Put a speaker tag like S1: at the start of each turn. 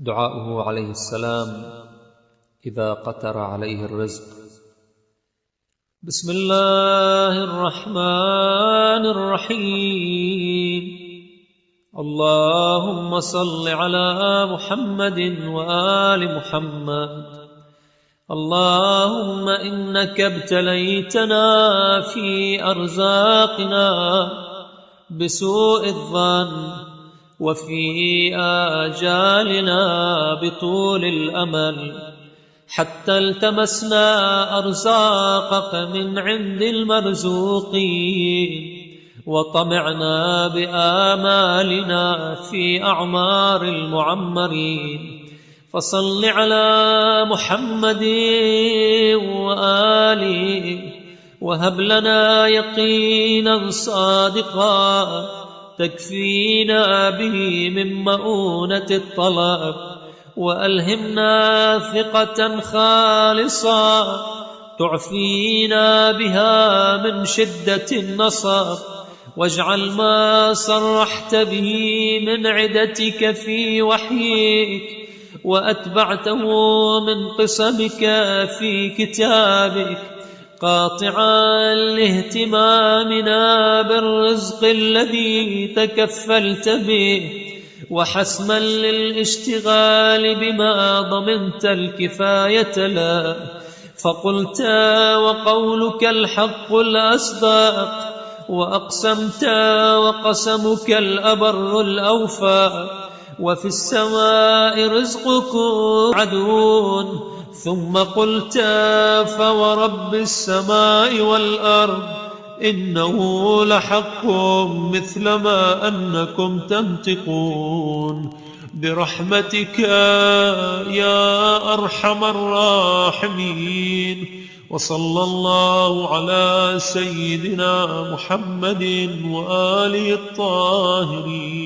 S1: دعاؤه عليه السلام إذا قتر عليه الرزق. بسم الله الرحمن الرحيم. اللهم صل على محمد وآل محمد. اللهم إنك ابتليتنا في أرزاقنا بسوء الظن، وفي آجالنا بطول الأمل، حتى التمسنا أرزاقك من عند المرزوقين، وطمعنا بآمالنا في أعمار المعمرين. فصل على محمد وآله، وهب لنا يقينا صادقا تكفينا به من مؤونة الطلب، وألهمنا ثقة خالصة تعفينا بها من شدة النصب، واجعل ما صرحت به من عدتك في وحيك وأتبعته من قسمك في كتابك قاطعا لاهتمامنا بالرزق الذي تكفلت به، وحسما للاشتغال بما ضمنت الكفاية له. فقلت وقولك الحق الأصدق، وأقسمت وقسمك الأبر الأوفى، وفي السماء رزقكم عدون. ثم قلت فورب السماء والأرض إنه لحق مثل ما أنكم تنطقون، برحمتك يا أرحم الراحمين. وصلى الله على سيدنا محمد وآله الطاهرين.